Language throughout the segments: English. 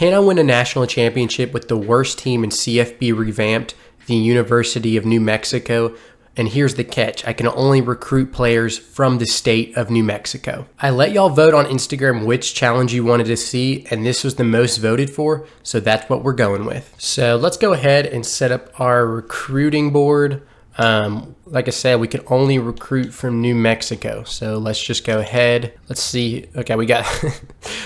Can I win a national championship with the worst team in CFB revamped, the University of New Mexico? And here's the catch. I can only recruit players from the state of New Mexico. I let y'all vote on Instagram which challenge you wanted to see, and this was the most voted for, so that's what we're going with. So let's go ahead and set up our recruiting board. Like I said, we can only recruit from New Mexico. So let's just go ahead. Let's see. Okay, we got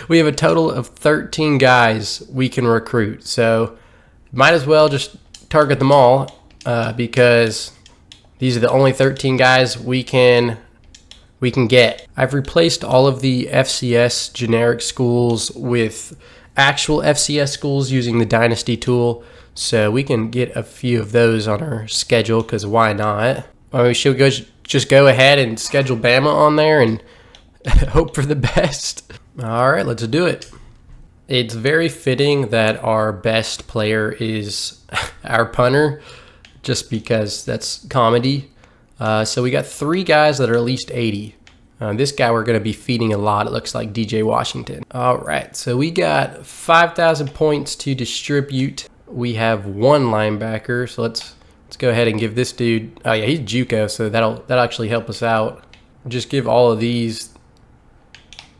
we have a total of 13 guys we can recruit. So might as well just target them all because these are the only 13 guys we can get. I've replaced all of the FCS generic schools with actual FCS schools using the Dynasty tool. So we can get a few of those on our schedule because why not? I mean, should we just go ahead and schedule Bama on there and hope for the best? All right, let's do it. It's very fitting that our best player is our punter just because that's comedy. So we got 3 guys that are at least 80. This guy we're going to be feeding a lot. It looks like DJ Washington. All right, so we got 5,000 points to distribute. We have 1 linebacker, so let's go ahead and give this dude. Oh yeah, he's JUCO, so that'll actually help us out. Just give all of these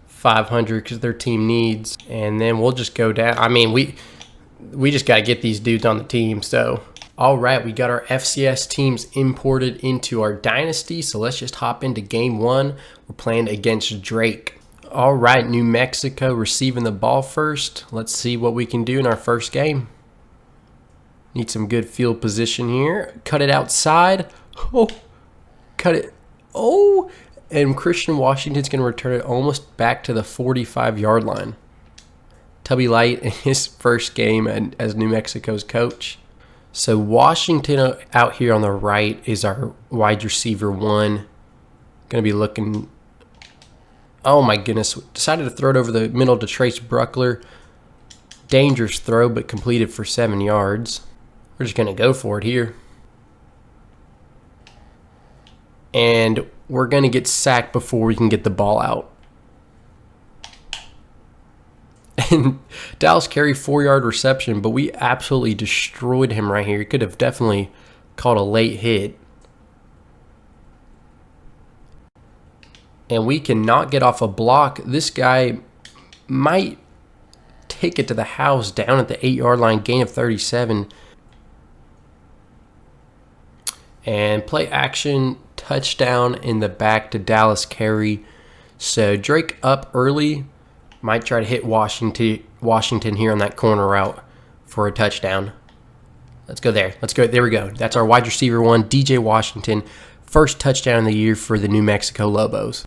500 because their team needs, and then we'll just go down. I mean, we just got to get these dudes on the team. So all right, we got our FCS teams imported into our Dynasty, so let's just hop into game 1. We're playing against Drake. All right, New Mexico receiving the ball first. Let's see what we can do in our first game. Need some good field position here. Cut it outside. Oh, cut it. Oh, and Christian Washington's going to return it almost back to the 45-yard line. Tubby Light in his first game as New Mexico's coach. So Washington out here on the right is our wide receiver 1. Going to be looking. Oh my goodness. Decided to throw it over the middle to Trace Bruckler. Dangerous throw, but completed for 7 yards. We're just going to go for it here. And we're going to get sacked before we can get the ball out. And Dallas Carey 4-yard reception, but we absolutely destroyed him right here. He could have definitely caught a late hit. And we cannot get off a block. This guy might take it to the house down at the 8-yard line, gain of 37. And play action, touchdown in the back to Dallas Carey. So Drake up early. Might try to hit Washington here on that corner route for a touchdown. Let's go there. Let's go. There we go. That's our wide receiver 1, DJ Washington. First touchdown of the year for the New Mexico Lobos.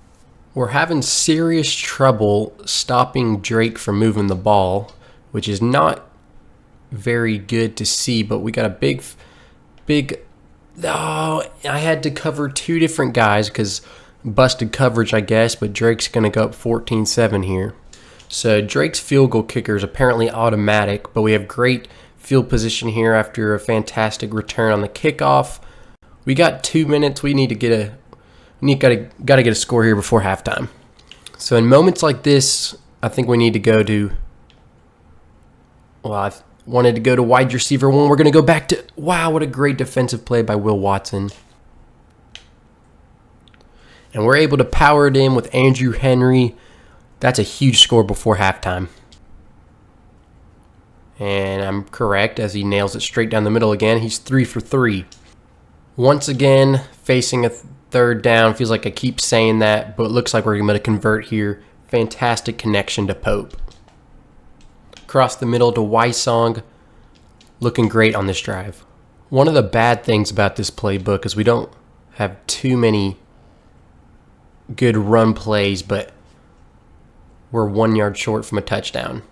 We're having serious trouble stopping Drake from moving the ball, which is not very good to see, but we got a big. Oh, I had to cover 2 different guys because busted coverage, I guess, but Drake's going to go up 14-7 here. So Drake's field goal kicker is apparently automatic, but we have great field position here after a fantastic return on the kickoff. We got 2 minutes. We need to get gotta get a score here before halftime. So in moments like this, I think we need to go to. Well, I wanted to go to wide receiver 1. We're going to go back to. Wow, what a great defensive play by Will Watson. And we're able to power it in with Andrew Henry. That's a huge score before halftime. And I'm correct as he nails it straight down the middle again. He's 3 for 3. Once again, facing a 3rd down. Feels like I keep saying that, but it looks like we're going to convert here. Fantastic connection to Pope. Across the middle to Wysong. Looking great on this drive. One of the bad things about this playbook is we don't have too many good run plays, but we're 1 yard short from a touchdown.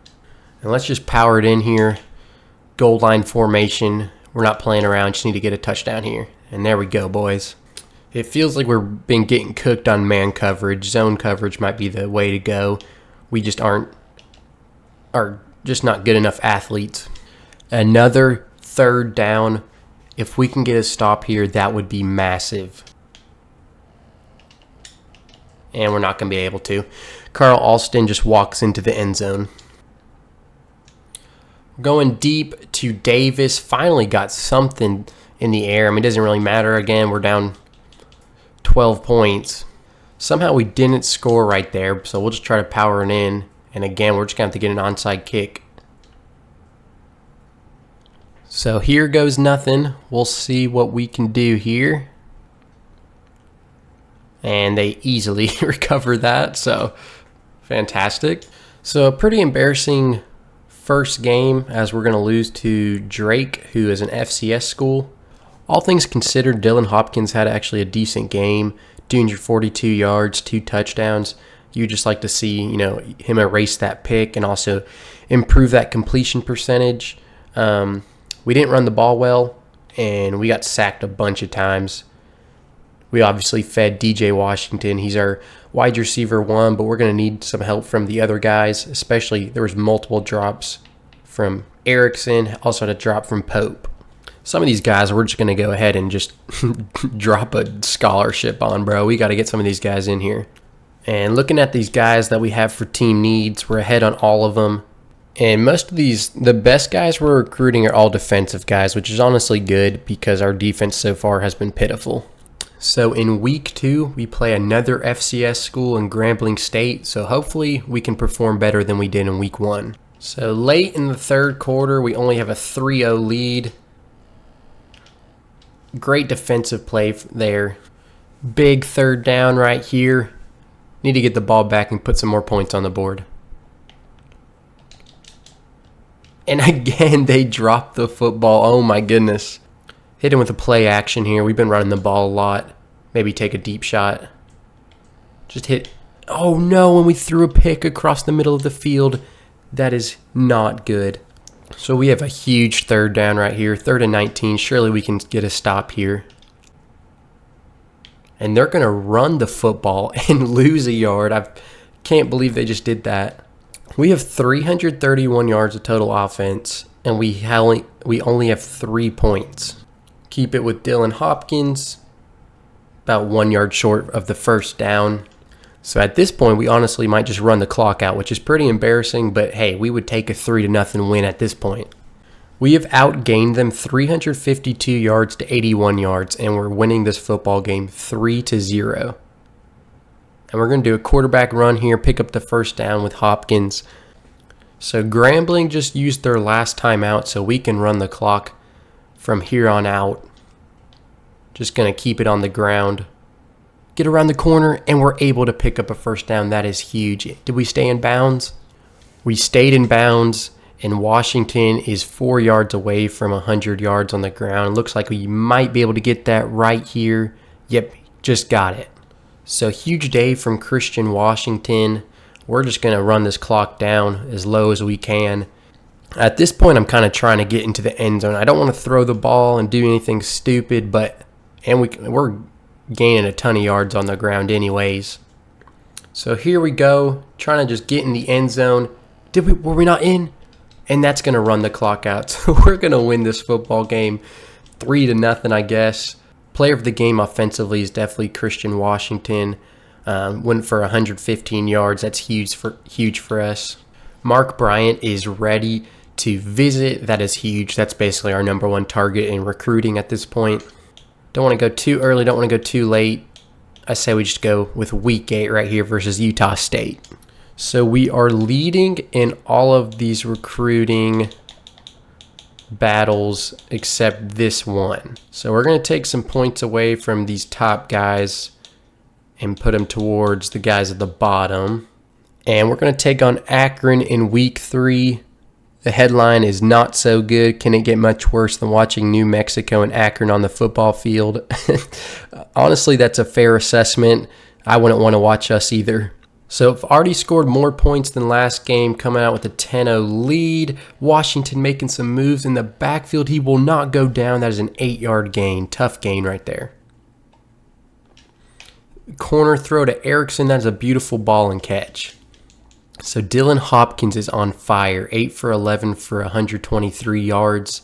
And let's just power it in here. Goal line formation. We're not playing around. Just need to get a touchdown here. And there we go, boys. It feels like we're been getting cooked on man coverage. Zone coverage might be the way to go. We just are just not good enough athletes. Another 3rd down. If we can get a stop here, that would be massive. And we're not going to be able to. Carl Alston just walks into the end zone. Going deep to Davis. Finally got something in the air. I mean, it doesn't really matter. Again, we're down 12 points. Somehow we didn't score right there, so we'll just try to power it in. And again, we're just going to have to get an onside kick. So here goes nothing. We'll see what we can do here. And they easily recover that, so fantastic. So a pretty embarrassing first game, as we're going to lose to Drake, who is an FCS school. All things considered, Dylan Hopkins had actually a decent game. 242 yards, 2 touchdowns. You just like to see, him erase that pick and also improve that completion percentage. We didn't run the ball well, and we got sacked a bunch of times. We obviously fed DJ Washington. He's our wide receiver 1, but we're going to need some help from the other guys, especially there was multiple drops from Erickson, also had a drop from Pope. Some of these guys we're just going to go ahead and just drop a scholarship on, bro. We got to get some of these guys in here. And looking at these guys that we have for team needs, we're ahead on all of them. And most of these, the best guys we're recruiting are all defensive guys, which is honestly good because our defense so far has been pitiful. So in week 2, we play another FCS school in Grambling State. So hopefully we can perform better than we did in week 1. So late in the third quarter, we only have a 3-0 lead. Great defensive play there. Big third down right here. Need to get the ball back and put some more points on the board. And again, they dropped the football. Oh my goodness. Hit him with a play action here. We've been running the ball a lot. Maybe take a deep shot. Just hit. Oh no, and we threw a pick across the middle of the field. That is not good. So we have a huge third down right here. 3rd and 19. Surely we can get a stop here. And they're going to run the football and lose a yard. I can't believe they just did that. We have 331 yards of total offense, and we only have 3 points. Keep it with Dylan Hopkins, about 1 yard short of the first down. So at this point, we honestly might just run the clock out, which is pretty embarrassing, but hey, we would take a 3-0 win at this point. We have outgained them 352 yards to 81 yards, and we're winning this football game 3-0. And we're going to do a quarterback run here, pick up the first down with Hopkins. So Grambling just used their last timeout, so we can run the clock from here on out. Just going to keep it on the ground. Get around the corner, and we're able to pick up a first down. That is huge. Did we stay in bounds? We stayed in bounds, and Washington is 4 yards away from 100 yards on the ground. Looks like we might be able to get that right here. Yep, just got it. So huge day from Christian Washington. We're just going to run this clock down as low as we can. At this point, I'm kind of trying to get into the end zone. I don't want to throw the ball and do anything stupid, and we're gaining a ton of yards on the ground anyways. So here we go, trying to just get in the end zone. Were we not in? And that's going to run the clock out. So we're going to win this football game 3-0, I guess. Player of the game offensively is definitely Christian Washington. Went for 115 yards. That's huge for us. Mark Bryant is ready to visit. That is huge. That's basically our number 1 target in recruiting at this point. Don't want to go too early. Don't want to go too late. I say we just go with week 8 right here versus Utah State. So we are leading in all of these recruiting battles except this one. So we're going to take some points away from these top guys and put them towards the guys at the bottom. And we're going to take on Akron in week 3. The headline is not so good. Can it get much worse than watching New Mexico and Akron on the football field? Honestly, that's a fair assessment. I wouldn't want to watch us either. So I've already scored more points than last game, coming out with a 10-0 lead. Washington making some moves in the backfield. He will not go down. That is an 8-yard gain. Tough gain right there. Corner throw to Erickson. That's a beautiful ball and catch. So Dylan Hopkins is on fire. 8 for 11 for 123 yards.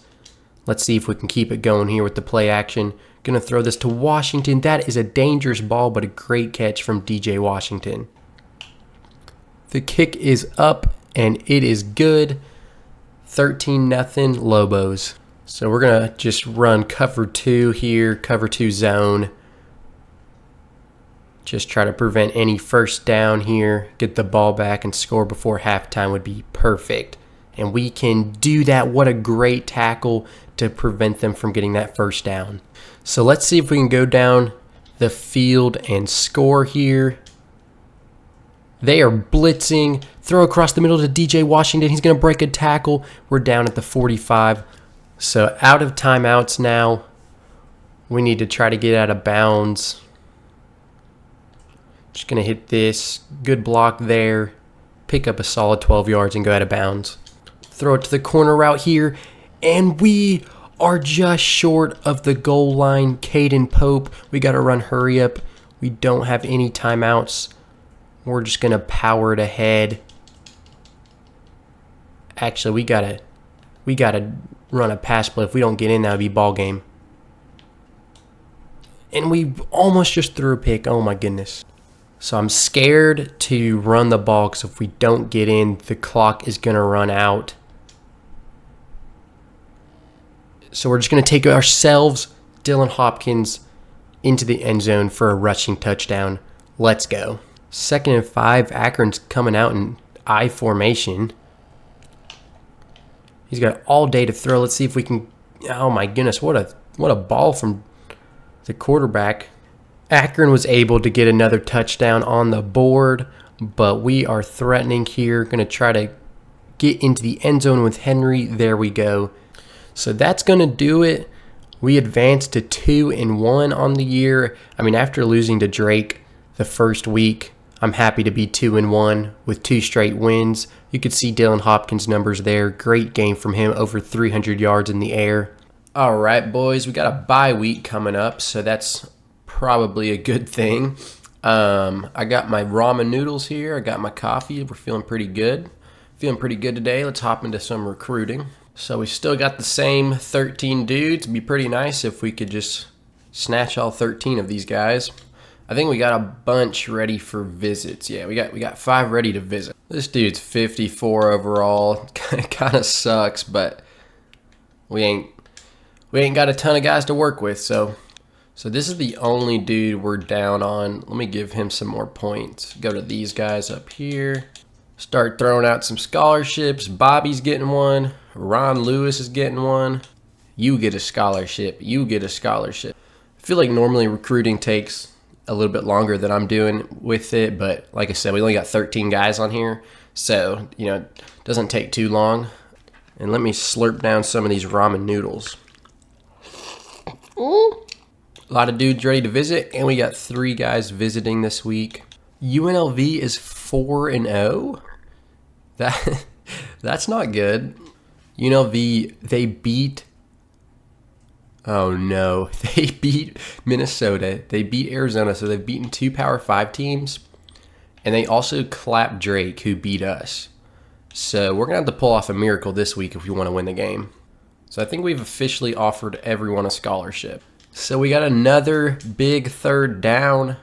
Let's see if we can keep it going here with the play action. Going to throw this to Washington. That is a dangerous ball, but a great catch from DJ Washington. The kick is up, and it is good. 13-0 Lobos. So we're going to just run cover 2 here, cover 2 zone. Just try to prevent any first down here, get the ball back and score before halftime would be perfect. And we can do that. What a great tackle to prevent them from getting that first down. So let's see if we can go down the field and score here. They are blitzing. Throw across the middle to DJ Washington. He's going to break a tackle. We're down at the 45. So out of timeouts now. We need to try to get out of bounds. Just going to hit this. Good block there. Pick up a solid 12 yards and go out of bounds. Throw it to the corner route here. And we are just short of the goal line. Caden Pope. We got to run hurry up. We don't have any timeouts. We're just going to power it ahead. Actually, we gotta run a pass play. If we don't get in, that would be ball game. And we almost just threw a pick. Oh my goodness. So I'm scared to run the ball because if we don't get in, the clock is going to run out. So we're just going to take ourselves, Dylan Hopkins, into the end zone for a rushing touchdown. Let's go. 2nd and 5. Akron's coming out in I formation. He's got all day to throw. Let's see if we can. Oh my goodness, what a ball from the quarterback. Akron was able to get another touchdown on the board, but we are threatening here. Going to try to get into the end zone with Henry. There we go. So that's going to do it. We advanced to 2-1 on the year. I mean, after losing to Drake the first week, I'm happy to be 2-1 with 2 straight wins. You could see Dylan Hopkins' numbers there. Great game from him, over 300 yards in the air. All right, boys, we got a bye week coming up, so that's probably a good thing. I got my ramen noodles here. I got my coffee. We're feeling pretty good. Feeling pretty good today. Let's hop into some recruiting. So we still got the same 13 dudes. It'd be pretty nice if we could just snatch all 13 of these guys. I think we got a bunch ready for visits. Yeah, we got 5 ready to visit. This dude's 54 overall. Kind of sucks, but we ain't got a ton of guys to work with. So this is the only dude we're down on. Let me give him some more points. Go to these guys up here. Start throwing out some scholarships. Bobby's getting one. Ron Lewis is getting one. You get a scholarship. You get a scholarship. I feel like normally recruiting takes a little bit longer than I'm doing with it, but like I said, we only got 13 guys on here, so it doesn't take too long. And let me slurp down some of these ramen noodles. A lot of dudes ready to visit, and we got 3 guys visiting this week. UNLV is 4-0. That's not good. UNLV, they beat. Oh no, they beat Minnesota. They beat Arizona, so they've beaten 2 Power 5 teams. And they also clapped Drake, who beat us. So we're going to have to pull off a miracle this week if we want to win the game. So I think we've officially offered everyone a scholarship. So we got another big 3rd down.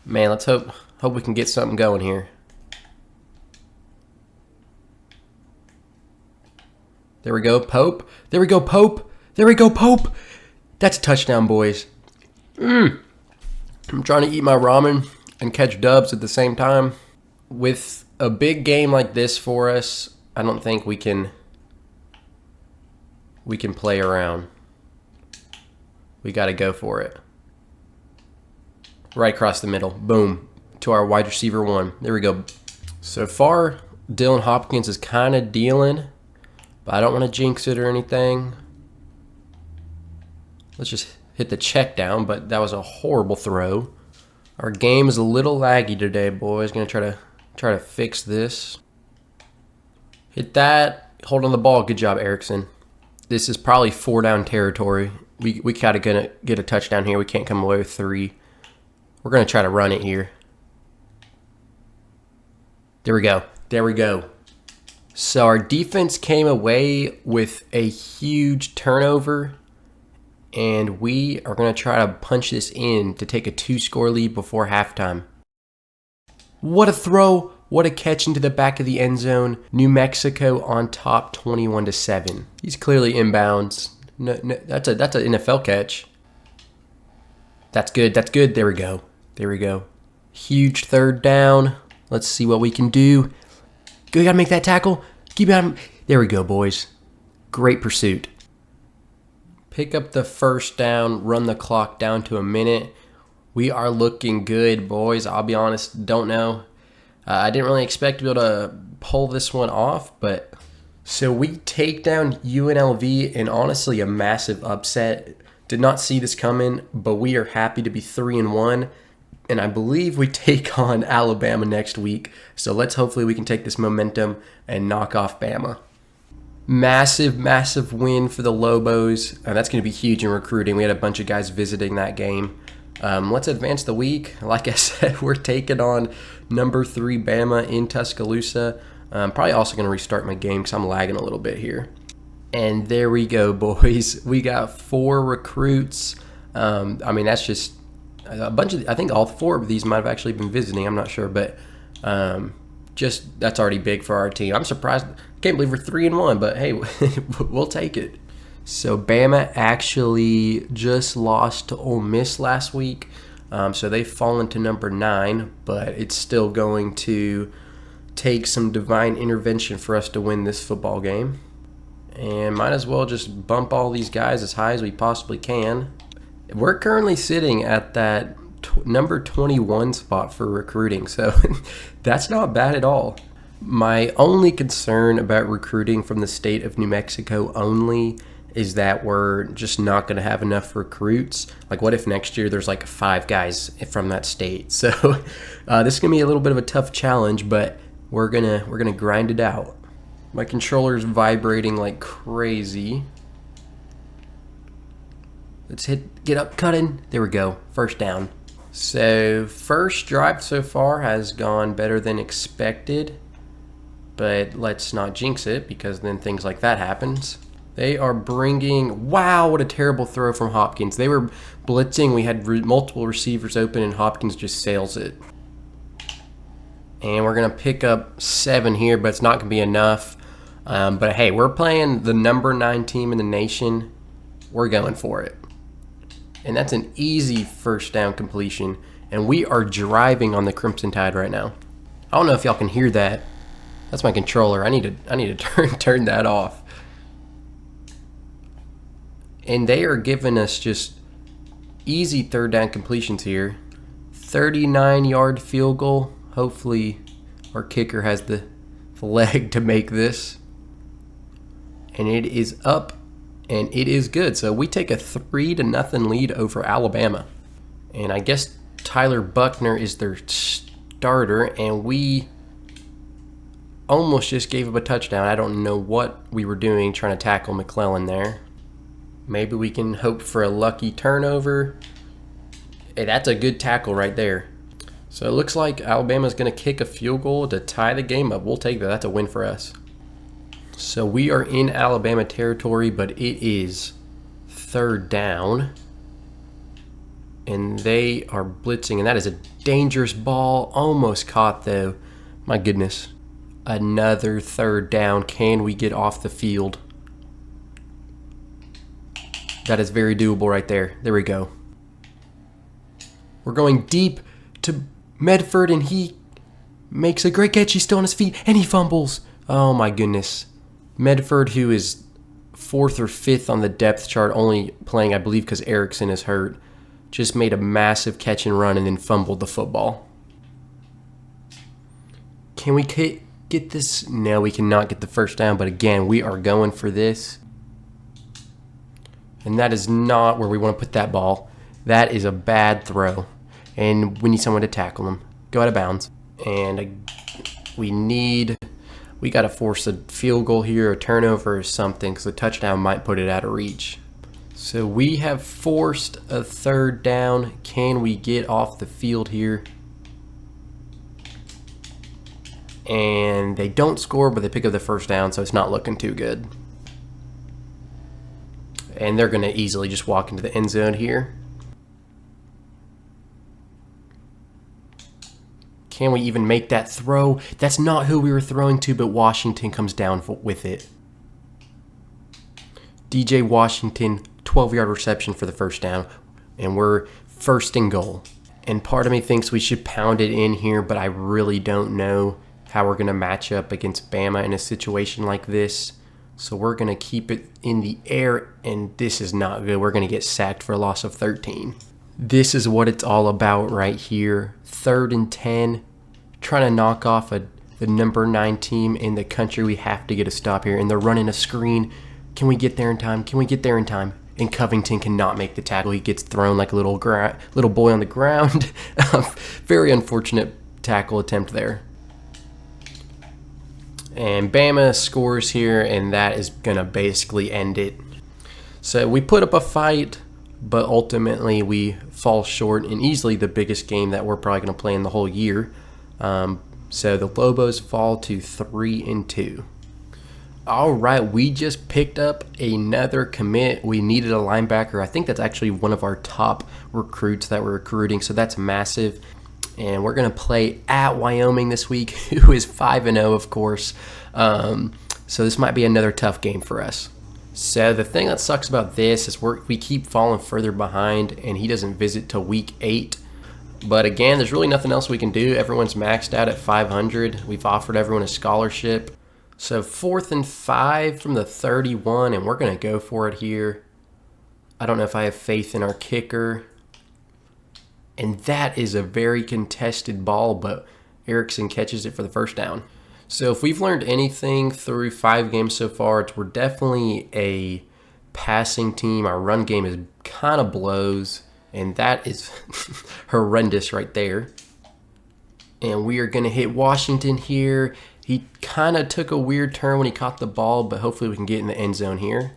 Man, let's hope we can get something going here. There we go, Pope. There we go, Pope. There we go, Pope. That's a touchdown, boys. I'm trying to eat my ramen and catch dubs at the same time. With a big game like this for us, I don't think we can play around. We got to go for it. Right across the middle. Boom. To our wide receiver 1. There we go. So far, Dylan Hopkins is kind of dealing, but I don't want to jinx it or anything. Let's just hit the check down, but that was a horrible throw. Our game is a little laggy today, boys. Gonna try to fix this. Hit that. Hold on the ball. Good job, Erickson. This is probably 4 down territory. We gotta get a touchdown here. We can't come away with 3. We're gonna try to run it here. There we go. There we go. So our defense came away with a huge turnover. And we are going to try to punch this in to take a 2-score lead before halftime. What a throw. What a catch into the back of the end zone. New Mexico on top 21-7. He's clearly inbounds. No, that's an NFL catch. That's good. That's good. There we go. There we go. Huge third down. Let's see what we can do. We got to make that tackle. Keep it. There we go, boys. Great pursuit. Pick up the first down. Run the clock down to a minute. We are looking good, boys. I'll be honest, don't know. I didn't really expect to be able to pull this one off, but so we take down UNLV in honestly a massive upset. Did not see this coming, but we are happy to be 3-1. And I believe we take on Alabama next week. So hopefully we can take this momentum and knock off Bama. Massive, massive win for the Lobos. That's going to be huge in recruiting. We had a bunch of guys visiting that game. Let's advance the week. Like I said, we're taking on number 3 Bama in Tuscaloosa. I'm probably also going to restart my game because I'm lagging a little bit here. And there we go, boys. We got 4 recruits. That's just a bunch of, I think all 4 of these might have actually been visiting. I'm not sure, but just that's already big for our team. I'm surprised. Can't believe we're 3-1, but hey, we'll take it. So Bama actually just lost to Ole Miss last week. So they've fallen to number 9, but it's still going to take some divine intervention for us to win this football game. And might as well just bump all these guys as high as we possibly can. We're currently sitting at that number 21 spot for recruiting, so that's not bad at all. My only concern about recruiting from the state of New Mexico only is that we're just not going to have enough recruits. Like, what if next year there's like 5 guys from that state? So this is going to be a little bit of a tough challenge, but we're gonna grind it out. My controller's vibrating like crazy. Let's get up, cutting. There we go, first down. So first drive so far has gone better than expected, but let's not jinx it because then things like that happens. They are bringing, wow, what a terrible throw from Hopkins. They were blitzing, we had multiple receivers open and Hopkins just sails it. And we're gonna pick up 7 here, but it's not gonna be enough. But hey, we're playing the number 9 team in the nation. We're going for it. And that's an easy first down completion. And we are driving on the Crimson Tide right now. I don't know if y'all can hear that. That's my controller. I need to turn that off. And they are giving us just easy third down completions here. 39-yard field goal. Hopefully our kicker has the leg to make this. And it is up. And it is good. So we take a 3-0 lead over Alabama. And I guess Tyler Buckner is their starter. And we almost just gave up a touchdown. I don't know what we were doing trying to tackle McClellan there. Maybe we can hope for a lucky turnover. Hey, that's a good tackle right there. So it looks like Alabama's going to kick a field goal to tie the game up. We'll take that. That's a win for us. So we are in Alabama territory, but it is third down. And they are blitzing, and that is a dangerous ball. Almost caught, though. My goodness. Another third down. Can we get off the field? That is very doable right there. There we go. We're going deep to Medford, and he makes a great catch. He's still on his feet, and he fumbles. Oh, my goodness. Medford, who is 4th or 5th on the depth chart, only playing, I believe, because Erickson is hurt, just made a massive catch and run and then fumbled the football. Can we get this? No, we cannot get the first down, but again, we are going for this. And that is not where we want to put that ball. That is a bad throw. And we need someone to tackle him. Go out of bounds. And we got to force a field goal here, a turnover or something, because the touchdown might put it out of reach. So we have forced a third down. Can we get off the field here? And they don't score, but they pick up the first down, so it's not looking too good. And they're going to easily just walk into the end zone here. Can we even make that throw? That's not who we were throwing to, but Washington comes down with it. DJ Washington, 12-yard reception for the first down, and we're first and goal. And part of me thinks we should pound it in here, but I really don't know how we're going to match up against Bama in a situation like this. So we're going to keep it in the air, and this is not good. We're going to get sacked for a loss of 13. This is what it's all about right here. 3rd and 10, trying to knock off the number 9 team in the country. We have to get a stop here, and they're running a screen. Can we get there in time? Can we get there in time? And Covington cannot make the tackle. He gets thrown like a little boy on the ground. Very unfortunate tackle attempt there. And Bama scores here, and that is going to basically end it. So we put up a fight, but ultimately we fall short in easily the biggest game that we're probably going to play in the whole year. So the Lobos fall to 3-2. All right, we just picked up another commit. We needed a linebacker. I think that's actually one of our top recruits that we're recruiting, so that's massive. And we're going to play at Wyoming this week, who is 5-0, of course. So this might be another tough game for us. So the thing that sucks about this is we keep falling further behind, and he doesn't visit till week 8. But again, there's really nothing else we can do. Everyone's maxed out at 500. We've offered everyone a scholarship. So 4th and 5 from the 31, and we're going to go for it here. I don't know if I have faith in our kicker. And that is a very contested ball, but Erickson catches it for the first down. So if we've learned anything through 5 games so far, we're definitely a passing team. Our run game is kind of blows, and that is horrendous right there. And we are going to hit Washington here. He kind of took a weird turn when he caught the ball, but hopefully we can get in the end zone here.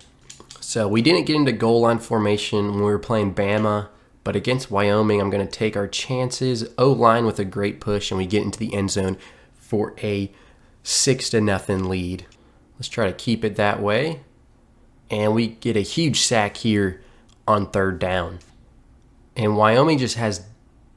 So we didn't get into goal line formation when we were playing Bama, but against Wyoming, I'm going to take our chances. O-line with a great push, and we get into the end zone for a 6-0 lead. Let's try to keep it that way. And we get a huge sack here on 3rd down. And Wyoming just has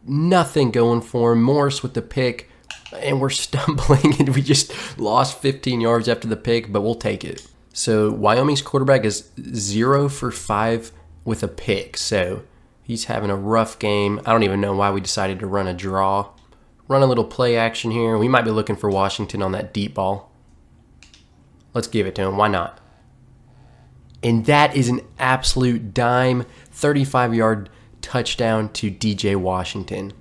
nothing going for him. Morris with the pick. And we're stumbling, and we just lost 15 yards after the pick, but we'll take it. So Wyoming's quarterback is 0 for 5 with a pick, so he's having a rough game. I don't even know why we decided to run a draw. Run a little play action here. We might be looking for Washington on that deep ball. Let's give it to him. Why not? And that is an absolute dime, 35-yard touchdown to DJ Washington.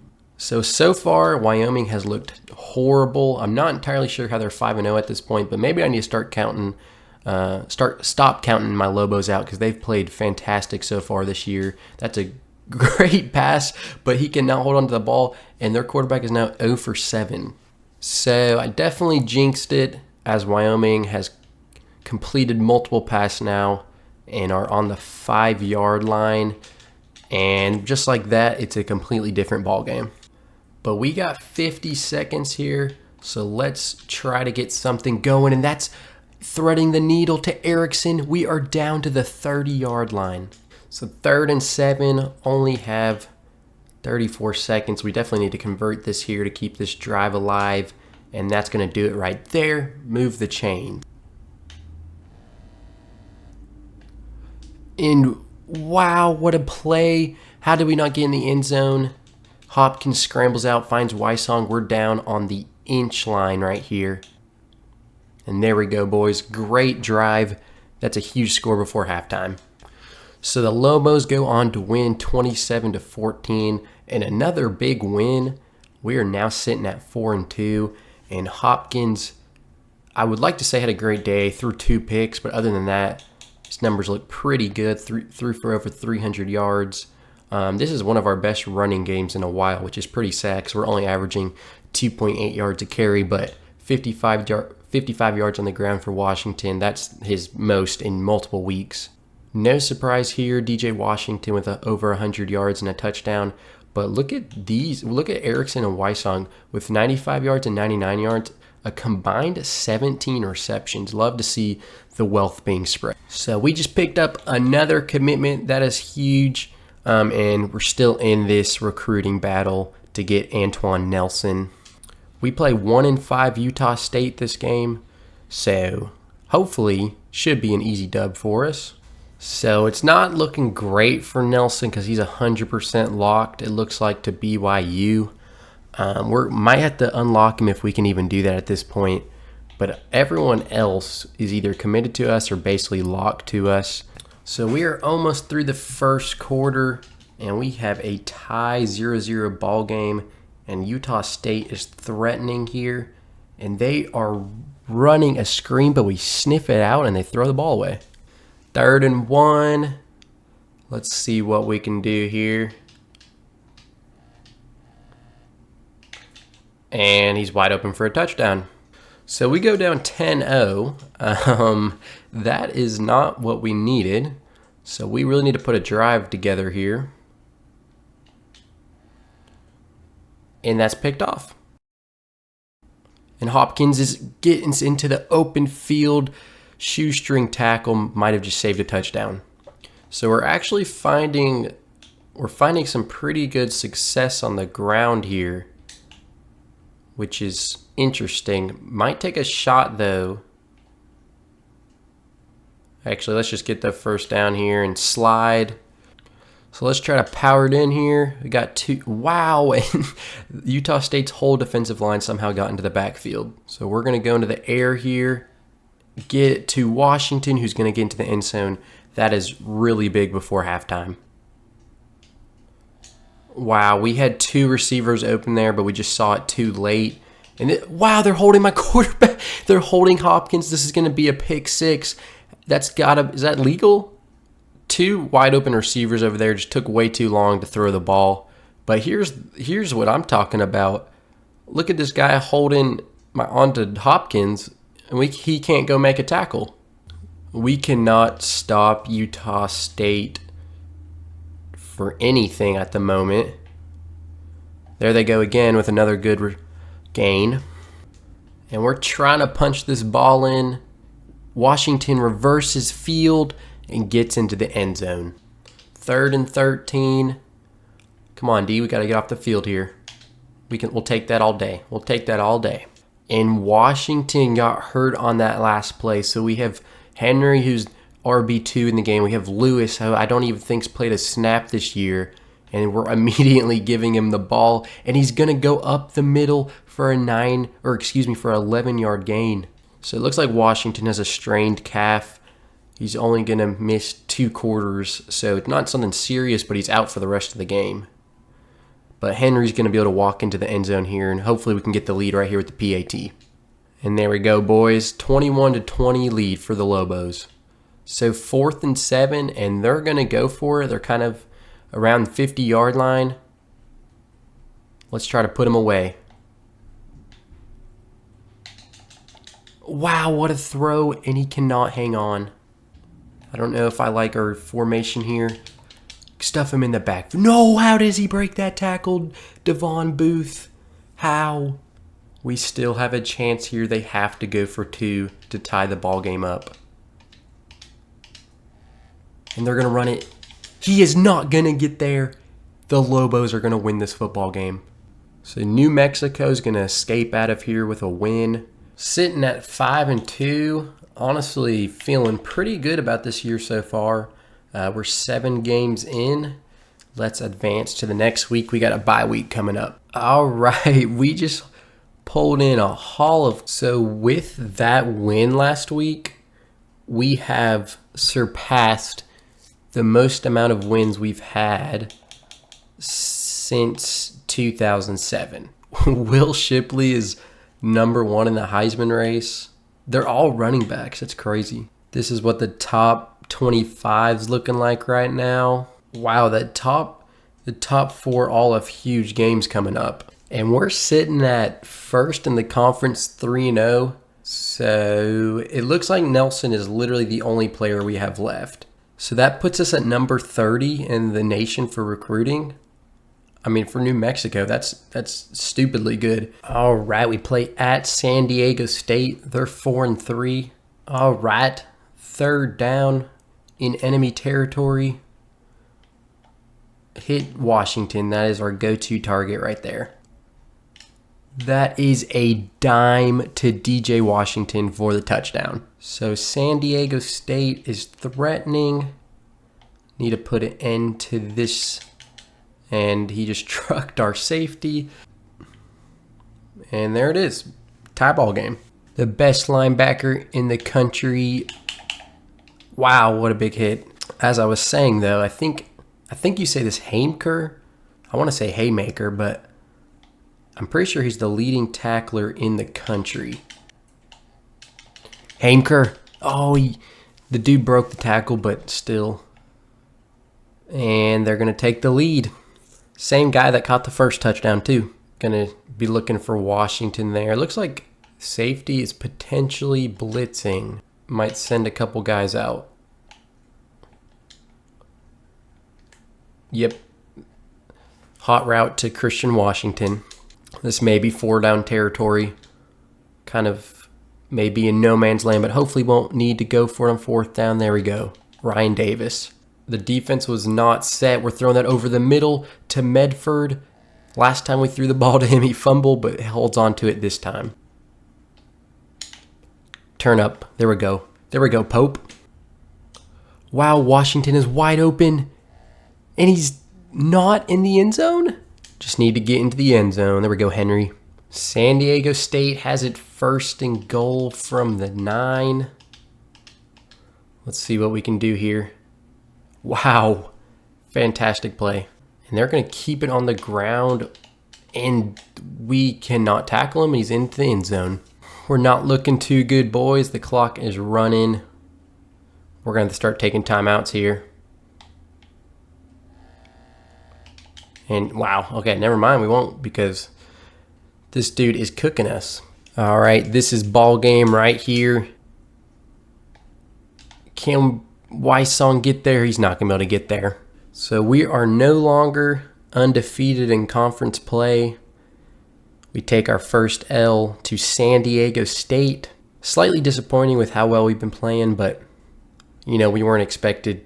So far, Wyoming has looked horrible. I'm not entirely sure how they're 5-0 at this point, but maybe I need to stop counting my Lobos out because they've played fantastic so far this year. That's a great pass, but he cannot hold on to the ball, and their quarterback is now 0 for 7. So I definitely jinxed it as Wyoming has completed multiple passes now and are on the 5-yard line. And just like that, it's a completely different ball game. But we got 50 seconds here, so let's try to get something going. And that's threading the needle to Erickson. We are down to the 30-yard line. So 3rd and 7, only have 34 seconds. We definitely need to convert this here to keep this drive alive. And that's going to do it right there. Move the chain. And wow, what a play. How did we not get in the end zone? Hopkins scrambles out, finds Wysong. We're down on the inch line right here. And there we go, boys. Great drive. That's a huge score before halftime. So the Lobos go on to win 27-14. And another big win. We are now sitting at 4-2. And Hopkins, I would like to say, had a great day. Threw 2 picks, but other than that, his numbers look pretty good. Threw for over 300 yards. This is one of our best running games in a while, which is pretty sad because we're only averaging 2.8 yards a carry, but 55 yards on the ground for Washington. That's his most in multiple weeks. No surprise here, DJ Washington with over 100 yards and a touchdown. But look at these. Look at Erickson and Wysong with 95 yards and 99 yards, a combined 17 receptions. Love to see the wealth being spread. So we just picked up another commitment. That is huge. And we're still in this recruiting battle to get Antoine Nelson. We play 1-5 Utah State this game, so hopefully should be an easy dub for us. So it's not looking great for Nelson because he's 100% locked, it looks like, to BYU. We might have to unlock him if we can even do that at this point. But everyone else is either committed to us or basically locked to us. So we are almost through the first quarter, and we have a tie 0-0 ball game. And Utah State is threatening here. And they are running a screen, but we sniff it out and they throw the ball away. 3rd and 1. Let's see what we can do here. And he's wide open for a touchdown. So we go down 10-0. That is not what we needed. So we really need to put a drive together here. And that's picked off. And Hopkins is getting into the open field. Shoestring tackle might have just saved a touchdown. So we're actually finding some pretty good success on the ground here, which is interesting. Might take a shot though. Actually, let's just get the first down here and slide. So let's try to power it in here. We got 2. Wow, and Utah State's whole defensive line somehow got into the backfield. So we're going to go into the air here. Get it to Washington, who's going to get into the end zone. That is really big before halftime. Wow, we had 2 receivers open there, but we just saw it too late. And wow, they're holding my quarterback. They're holding Hopkins. This is going to be a pick 6. Is that legal? 2 wide open receivers over there just took way too long to throw the ball. But here's what I'm talking about. Look at this guy holding onto Hopkins, and he can't go make a tackle. We cannot stop Utah State for anything at the moment. There they go again with another good gain. And we're trying to punch this ball in. Washington reverses field and gets into the end zone. 3rd and 13. Come on, D, we got to get off the field here. We'll take that all day. We'll take that all day. And Washington got hurt on that last play. So we have Henry, who's RB2 in the game. We have Lewis, who I don't even think's played a snap this year. And we're immediately giving him the ball. And he's going to go up the middle for a 11-yard gain. So it looks like Washington has a strained calf. He's only going to miss 2 quarters. So it's not something serious, but he's out for the rest of the game. But Henry's going to be able to walk into the end zone here, and hopefully we can get the lead right here with the PAT. And there we go, boys. 21-20 lead for the Lobos. So 4th and 7, and they're going to go for it. They're kind of around the 50-yard line. Let's try to put them away. Wow, what a throw, and he cannot hang on. I don't know if I like our formation here. Stuff him in the back. No, how does he break that tackle? Devon Booth. How? We still have a chance here. They have to go for 2 to tie the ball game up. And they're going to run it. He is not going to get there. The Lobos are going to win this football game. So New Mexico is going to escape out of here with a win. Sitting at 5-2. Honestly, feeling pretty good about this year so far. We're 7 games in. Let's advance to the next week. We got a bye week coming up. All right, we just pulled in a haul of... So with that win last week, we have surpassed the most amount of wins we've had since 2007. Will Shipley is number 1 in the Heisman race. They're all running backs. That's crazy. This is what the top 25's looking like right now. Wow, the top 4 all have huge games coming up. And we're sitting at 1st in the conference, 3-0. So it looks like Nelson is literally the only player we have left. So that puts us at number 30 in the nation for recruiting. I mean, for New Mexico, that's stupidly good. All right, we play at San Diego State. They're 4-3. All right, 3rd down in enemy territory. Hit Washington. That is our go-to target right there. That is a dime to DJ Washington for the touchdown. So San Diego State is threatening. Need to put an end to this. And he just trucked our safety. And there it is. Tie ball game. The best linebacker in the country. Wow, what a big hit. As I was saying, though, I think you say this Haymaker. I want to say Haymaker, but I'm pretty sure he's the leading tackler in the country. Haymaker. Oh, the dude broke the tackle, but still. And they're going to take the lead. Same guy that caught the first touchdown, too. Going to be looking for Washington there. Looks like safety is potentially blitzing. Might send a couple guys out. Yep. Hot route to Christian Washington. This may be 4-down territory. Kind of maybe in no man's land, but hopefully won't need to go for it on 4th down. There we go. Ryan Davis. The defense was not set. We're throwing that over the middle to Medford. Last time we threw the ball to him, he fumbled, but holds on to it this time. Turn up. There we go. There we go, Pope. Wow, Washington is wide open. And he's not in the end zone? Just need to get into the end zone. There we go, Henry. San Diego State has it 1st and goal from the 9. Let's see what we can do here. Wow. Fantastic play. And they're going to keep it on the ground. And we cannot tackle him. He's into the end zone. We're not looking too good, boys. The clock is running. We're going to start taking timeouts here. And wow, okay, never mind, we won't because this dude is cooking us. All right, this is ball game right here. Can Wysong get there? He's not going to be able to get there. So we are no longer undefeated in conference play. We take our first L to San Diego State. Slightly disappointing with how well we've been playing, but, you know, we weren't expected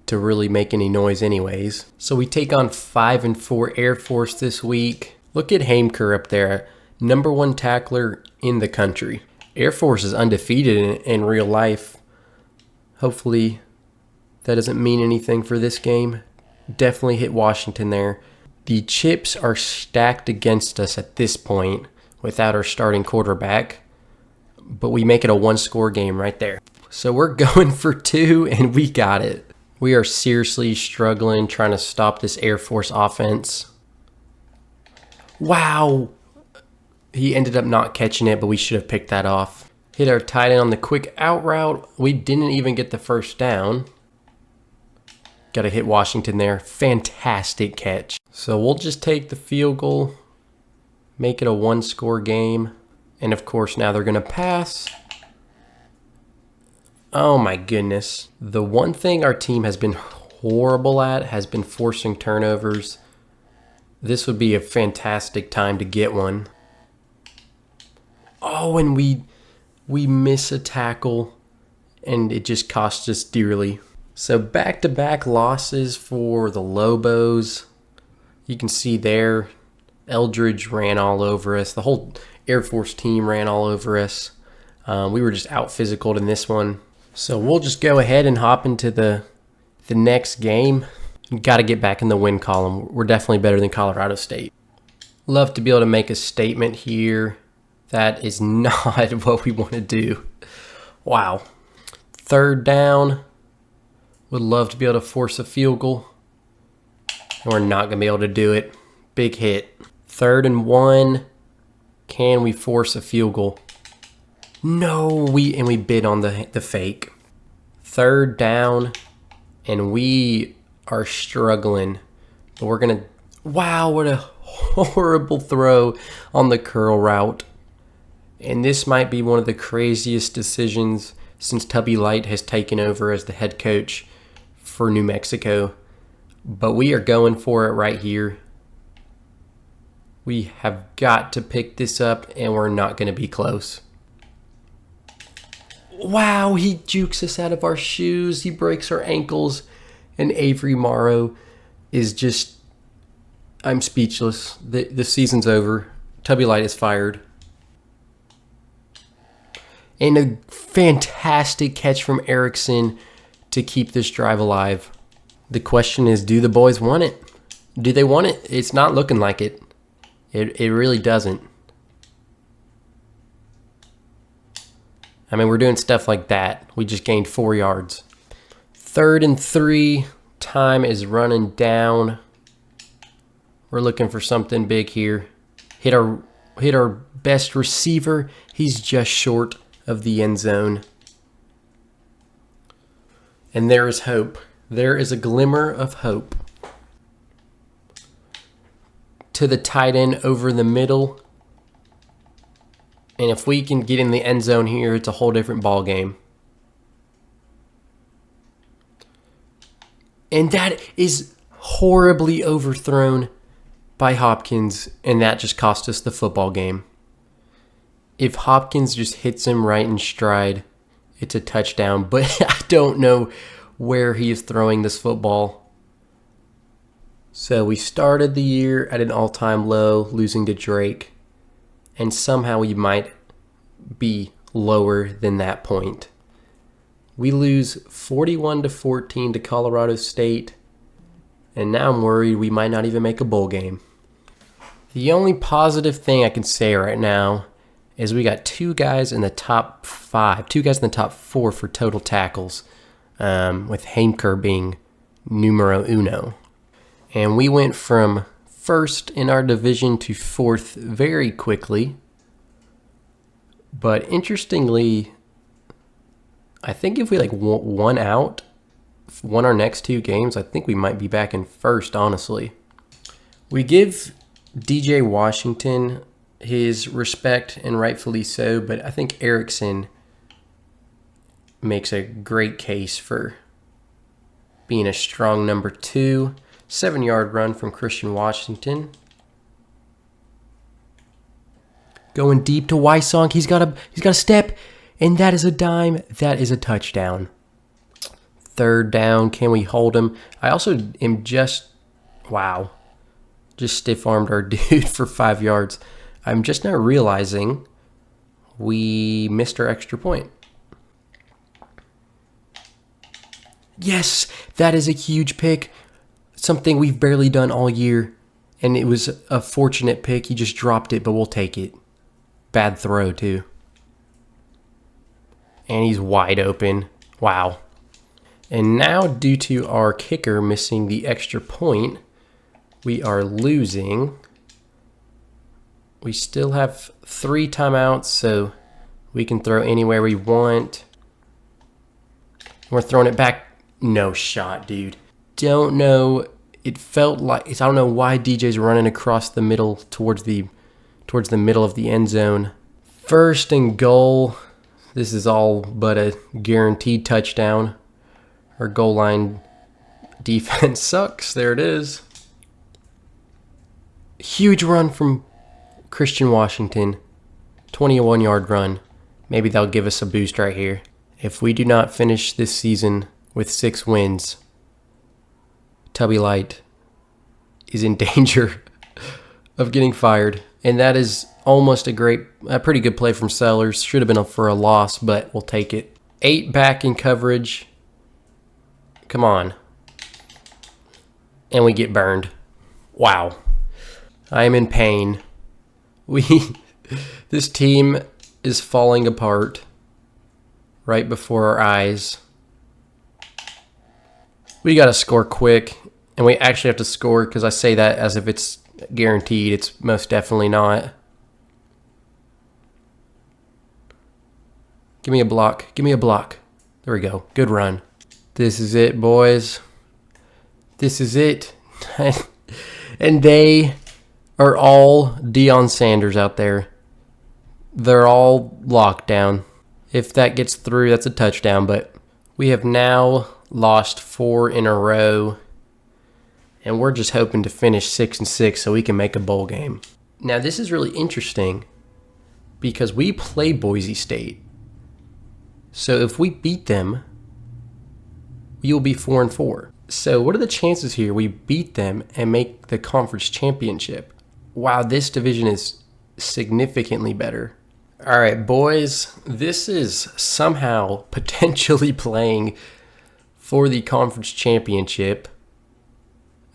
to really make any noise anyways. So we take on 5-4 Air Force this week. Look at Haymaker up there, #1 tackler in the country. Air Force is undefeated in real life. Hopefully that doesn't mean anything for this game. Definitely hit Washington there. The chips are stacked against us at this point without our starting quarterback, but we make it a 1-score game right there. So we're going for 2 and we got it. We are seriously struggling trying to stop this Air Force offense. Wow. He ended up not catching it, but we should have picked that off. Hit our tight end on the quick out route. We didn't even get the 1st down. Got to hit Washington there. Fantastic catch. So we'll just take the field goal. Make it a 1-score game. And of course now they're going to pass. Oh my goodness. The one thing our team has been horrible at has been forcing turnovers. This would be a fantastic time to get one. Oh, and we miss a tackle and it just cost us dearly. So back-to-back losses for the Lobos. You can see there, Eldridge ran all over us. The whole Air Force team ran all over us. We were just out-physicaled in this one. So we'll just go ahead and hop into the next game. Got to get back in the win column. We're definitely better than Colorado State. Love to be able to make a statement here. That is not what we want to do. Wow. 3rd down. Would love to be able to force a field goal. And we're not going to be able to do it. Big hit. 3rd and 1. Can we force a field goal? No, we bid on the fake. 3rd down, and we are struggling. But we're going to... Wow, what a horrible throw on the curl route. And this might be one of the craziest decisions since Tubby Light has taken over as the head coach for New Mexico. But we are going for it right here. We have got to pick this up, and we're not going to be close. Wow, he jukes us out of our shoes. He breaks our ankles. And Avery Morrow is just... I'm speechless. The season's over. Tubby Light is fired. And a fantastic catch from Erickson to keep this drive alive. The question is, do the boys want it? Do they want it? It's not looking like it. It really doesn't. I mean, we're doing stuff like that. We just gained 4 yards. 3rd and 3. Time is running down. We're looking for something big here. Hit our best receiver. He's just short of the end zone. And there is hope. There is a glimmer of hope. To the tight end over the middle. And if we can get in the end zone here, it's a whole different ball game. And that is horribly overthrown by Hopkins, and that just cost us the football game. If Hopkins just hits him right in stride, it's a touchdown, but I don't know where he is throwing this football. So we started the year at an all-time low, losing to Drake, and somehow we might be lower than that point. We lose 41-14 to Colorado State, and now I'm worried we might not even make a bowl game. The only positive thing I can say right now is we got 2 guys in the top 5, 2 guys in the top 4 for total tackles, with Haimker being numero uno. And we went from 1st in our division to 4th very quickly. But interestingly, I think if we won our next 2 games, I think we might be back in 1st, honestly. We give DJ Washington his respect, and rightfully so, but I think Erickson makes a great case for being a strong number 2. 7-yard run from Christian Washington. Going deep to Wysong. He's got a step, and that is a dime. That is a touchdown. 3rd down. Can we hold him? I also am just stiff-armed our dude for 5 yards. I'm just now realizing we missed our extra point. Yes, that is a huge pick. Something we've barely done all year. And it was a fortunate pick. He just dropped it, but we'll take it. Bad throw, too. And he's wide open. Wow. And now, due to our kicker missing the extra point, we are losing. We still have 3 timeouts, so we can throw anywhere we want. We're throwing it back. No shot, dude. Don't know. It felt like, I don't know why DJ's running across the middle towards the middle of the end zone. 1st and goal. This is all but a guaranteed touchdown. Our goal line defense sucks. There it is. Huge run from Christian Washington. 21-yard run. Maybe they'll give us a boost right here. If we do not finish this season with 6 wins, Tubby Light is in danger of getting fired. And that is almost a pretty good play from Sellers. Should have been for a loss, but we'll take it. 8 back in coverage. Come on. And we get burned. Wow. I am in pain. This team is falling apart right before our eyes. We got to score quick, and we actually have to score because I say that as if it's guaranteed. It's most definitely not. Give me a block. Give me a block. There we go. Good run. This is it, boys. This is it. And they are all Deion Sanders out there. They're all locked down. If that gets through, that's a touchdown. But we have now lost 4 in a row. And we're just hoping to finish 6-6 so we can make a bowl game. Now, this is really interesting because we play Boise State. So if we beat them, we will be 4-4. So what are the chances here we beat them and make the conference championship? Wow, this division is significantly better. All right, boys, this is somehow potentially playing for the conference championship.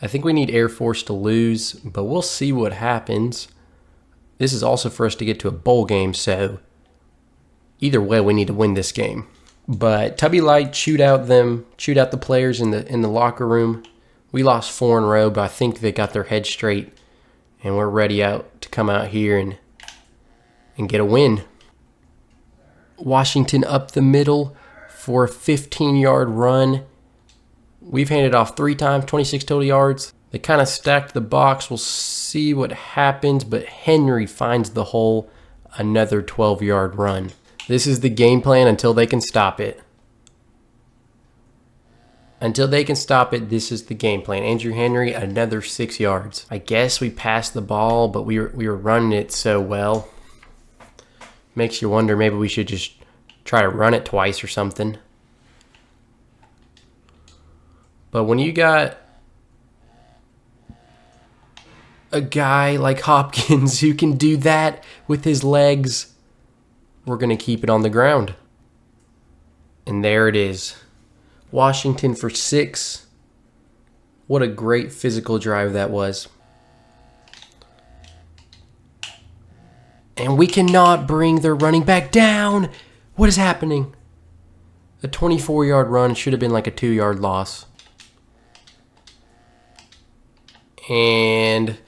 I think we need Air Force to lose, but we'll see what happens. This is also for us to get to a bowl game, so either way, we need to win this game. But Tubby Light chewed out the players in the locker room. We lost 4 in a row, but I think they got their head straight, and we're ready to come out here and get a win. Washington up the middle for a 15-yard run. We've handed off 3 times, 26 total yards. They kind of stacked the box. We'll see what happens, but Henry finds the hole. Another 12-yard run. This is the game plan until they can stop it. Until they can stop it, this is the game plan. Andrew Henry, another 6 yards. I guess we passed the ball, but we were running it so well. Makes you wonder, maybe we should just try to run it twice or something. But when you got a guy like Hopkins who can do that with his legs, we're going to keep it on the ground. And there it is. Washington for 6. What a great physical drive that was. And we cannot bring their running back down. What is happening? A 24-yard run should have been like a 2-yard loss. And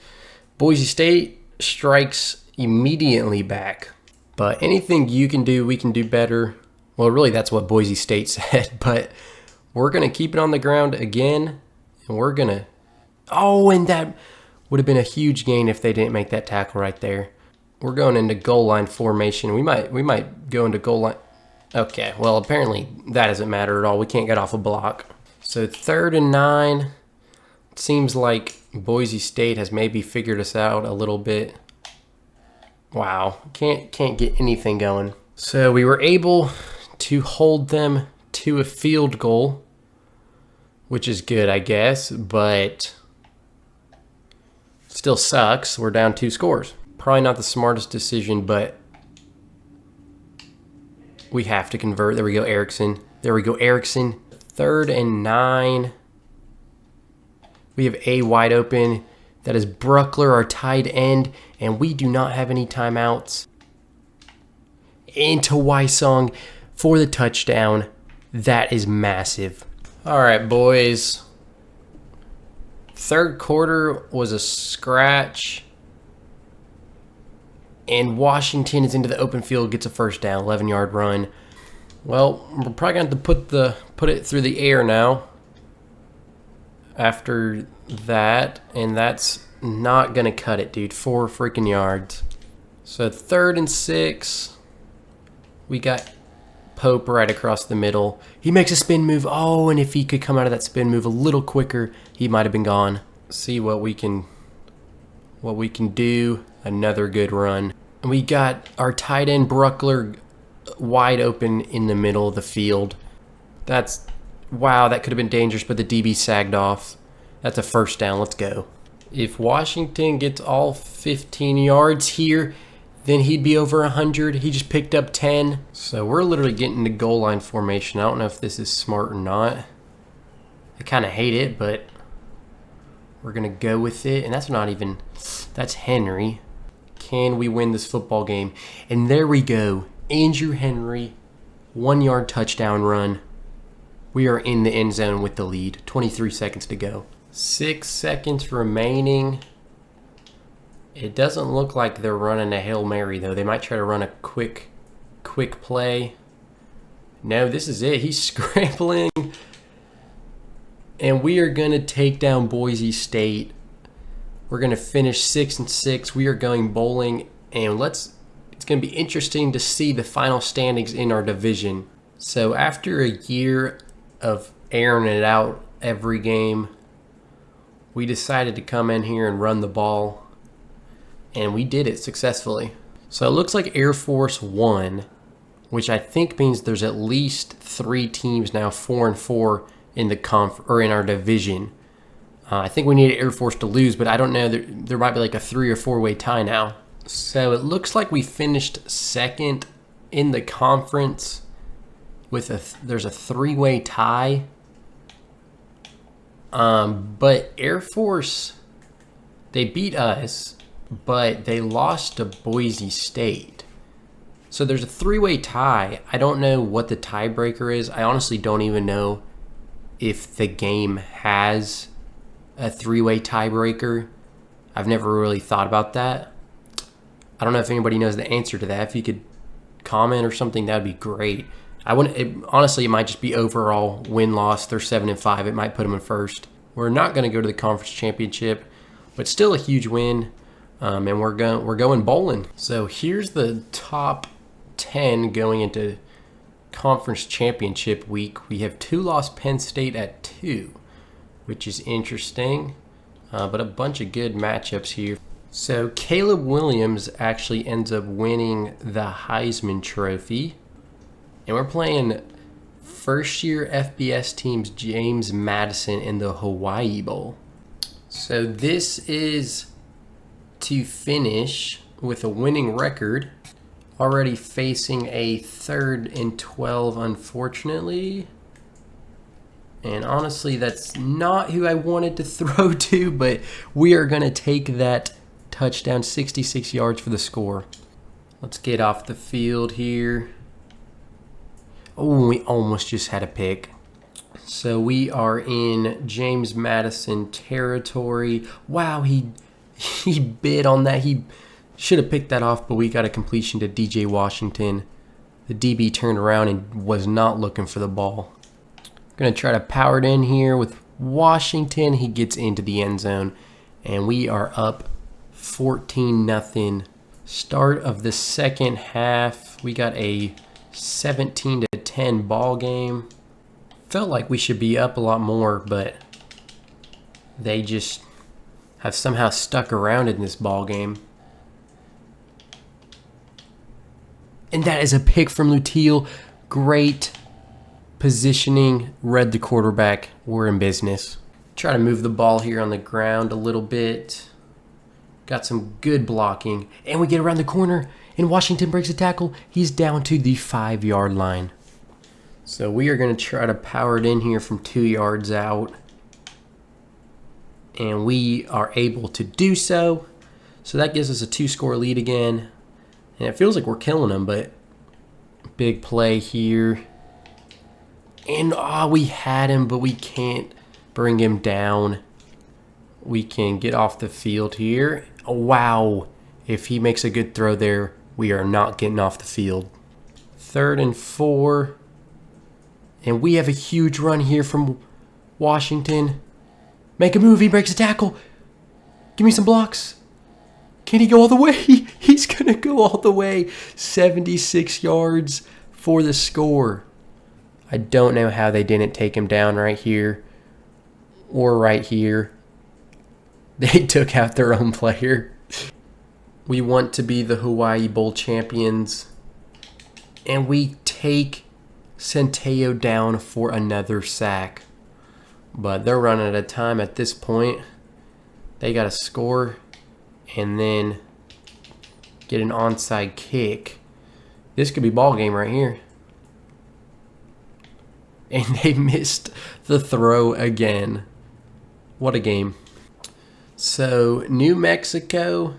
Boise State strikes immediately back. But anything you can do, we can do better. Well, really, that's what Boise State said. But we're going to keep it on the ground again. And we're going to... Oh, and that would have been a huge gain if they didn't make that tackle right there. We're going into goal line formation. We might go into goal line. Okay, well, apparently that doesn't matter at all. We can't get off a block. So 3rd and 9. It seems like Boise State has maybe figured us out a little bit. Wow, can't get anything going. So we were able to hold them to a field goal, which is good, I guess, but still sucks. We're down 2 scores. Probably not the smartest decision, but we have to convert. There we go, Erickson. There we go, Erickson. 3rd and 9. We have A wide open. That is Bruckler, our tight end, and we do not have any timeouts. Into Wysong for the touchdown. That is massive. All right, boys. 3rd quarter was a scratch. And Washington is into the open field, gets a first down, 11-yard run. Well, we're probably going to have to put it through the air now after that, and that's not going to cut it, dude. 4 freaking yards. So 3rd and 6. We got Pope right across the middle. He makes a spin move. Oh, and if he could come out of that spin move a little quicker, he might have been gone. See what we can do. Another good run. And we got our tight end Bruckler wide open in the middle of the field. Wow, that could have been dangerous, but the DB sagged off. That's a first down. Let's go. If Washington gets all 15 yards here, then he'd be over 100. He just picked up 10. So we're literally getting the goal line formation. I don't know if this is smart or not. I kind of hate it, but we're going to go with it. And that's Henry. Can we win this football game? And there we go. Andrew Henry, 1-yard touchdown run. We are in the end zone with the lead. 23 seconds to go. 6 seconds remaining. It doesn't look like they're running a Hail Mary, though. They might try to run a quick play. No, this is it. He's scrambling. And we are going to take down Boise State. We're going to finish 6-6. We are going bowling. And it's going to be interesting to see the final standings in our division. So after a year of airing it out every game, we decided to come in here and run the ball. And we did it successfully. So it looks like Air Force won, which I think means there's at least 3 teams now 4-4 in the in our division. I think we need Air Force to lose, but I don't know. There might be like a 3 or 4 way tie now. So it looks like we finished second in the conference with there's a three-way tie. But Air Force, they beat us, but they lost to Boise State. So there's a three-way tie. I don't know what the tiebreaker is. I honestly don't even know if the game has a three-way tiebreaker. I've never really thought about that. I don't know if anybody knows the answer to that. If you could comment or something, that would be great. Honestly, it might just be overall win-loss. They're 7-5. It might put them in first. We're not going to go to the conference championship, but still a huge win. And we're going bowling. So here's the top 10 going into conference championship week. We have 2-loss Penn State at 2, which is interesting. But a bunch of good matchups here. So Caleb Williams actually ends up winning the Heisman Trophy. And we're playing first-year FBS teams James Madison in the Hawaii Bowl. So this is to finish with a winning record. Already facing a 3rd and 12, unfortunately. And honestly, that's not who I wanted to throw to, but we are going to take that touchdown, 66 yards for the score. Let's get off the field here. Oh, we almost just had a pick. So we are in James Madison territory. Wow, he bid on that. He should have picked that off, but we got a completion to DJ Washington. The DB turned around and was not looking for the ball. Going to try to power it in here with Washington. He gets into the end zone, and we are up 14-0. Start of the second half. We got a 17-10 ball game. Felt like we should be up a lot more, but they just have somehow stuck around in this ball game. And that is a pick from Lutil. Great positioning. Read the quarterback. We're in business. Try to move the ball here on the ground a little bit. Got some good blocking. And we get around the corner. And Washington breaks a tackle. He's down to the 5-yard line. So we are going to try to power it in here from 2 yards out. And we are able to do so. So that gives us a 2-score lead again. And it feels like we're killing them, but big play here. And we had him, but we can't bring him down. We can get off the field here. Oh, wow. If he makes a good throw there, we are not getting off the field. 3rd and 4. And we have a huge run here from Washington. Make a move. He breaks a tackle. Give me some blocks. Can he go all the way? He's going to go all the way. 76 yards for the score. I don't know how they didn't take him down right here or right here. They took out their own player. We want to be the Hawaii Bowl champions. And we take Centeio down for another sack. But they're running out of time at this point. They got to score and then get an onside kick. This could be ball game right here. And they missed the throw again. What a game. So New Mexico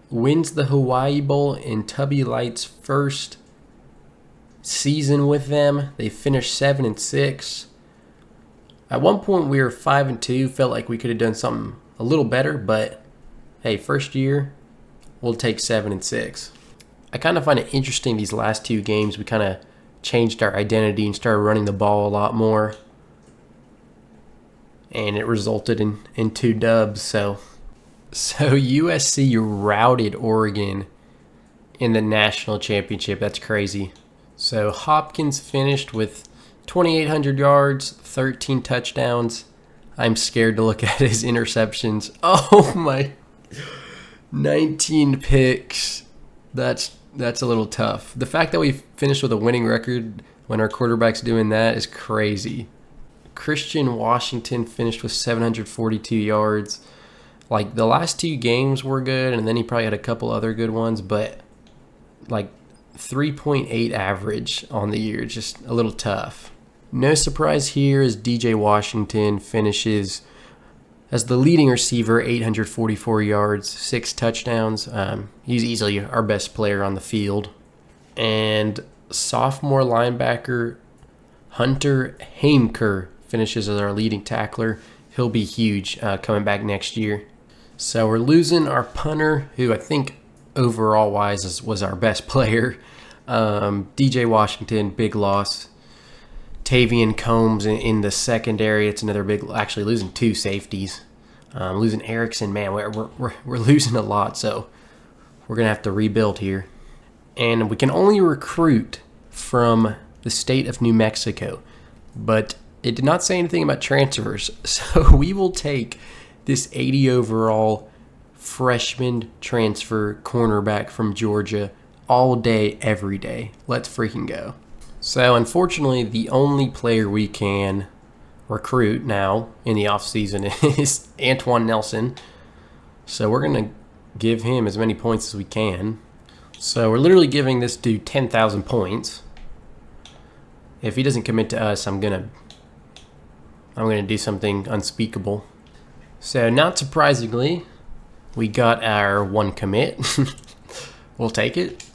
wins the Hawaii Bowl in Tubby Light's first season with them. They finished 7-6. At one point we were 5-2. Felt like we could have done something a little better, but hey, first year, we'll take 7-6. I kind of find it interesting these last 2 games. We kind of changed our identity and started running the ball a lot more. And it resulted in 2 dubs. So USC routed Oregon in the national championship. That's crazy. So Hopkins finished with 2,800 yards, 13 touchdowns. I'm scared to look at his interceptions. Oh my, 19 picks. That's a little tough. The fact that we finished with a winning record when our quarterback's doing that is crazy. Christian Washington finished with 742 yards. Like, the last 2 games were good, and then he probably had a couple other good ones, but like 3.8 average on the year, just a little tough. No surprise here as DJ Washington finishes as the leading receiver, 844 yards, 6 touchdowns. He's easily our best player on the field. And sophomore linebacker Hunter Haimker finishes as our leading tackler. He'll be huge coming back next year. So we're losing our punter, who I think overall-wise was our best player. DJ Washington, big loss. Tavian Combs in the secondary, it's another big. Actually, losing 2 safeties. Losing Erickson, man, we're losing a lot. So we're gonna have to rebuild here. And we can only recruit from the state of New Mexico, but it did not say anything about transfers. So we will take this 80 overall freshman transfer cornerback from Georgia all day, every day. Let's freaking go. So unfortunately, the only player we can recruit now in the offseason is Antoine Nelson. So we're going to give him as many points as we can. So we're literally giving this dude 10,000 points. If he doesn't commit to us, I'm gonna do something unspeakable. So not surprisingly, we got our 1 commit. We'll take it.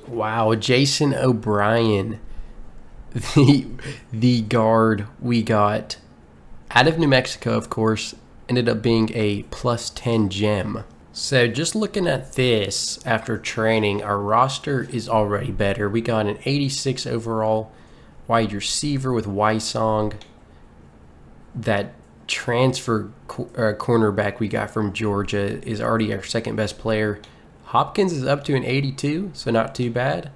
Wow, Jason O'Brien, the guard we got out of New Mexico, of course, ended up being a +10 gem. So just looking at this after training, our roster is already better. We got an 86 overall wide receiver with Wysong. That transfer cornerback we got from Georgia is already our second best player. Hopkins is up to an 82, so not too bad.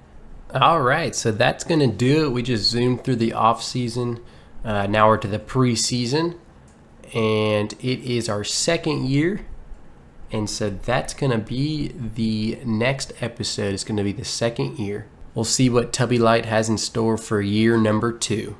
All right, so that's going to do it. We just zoomed through the offseason. Now we're to the preseason, and it is our second year. And so that's going to be the next episode. It's going to be the second year. We'll see what Tubby Light has in store for year number 2.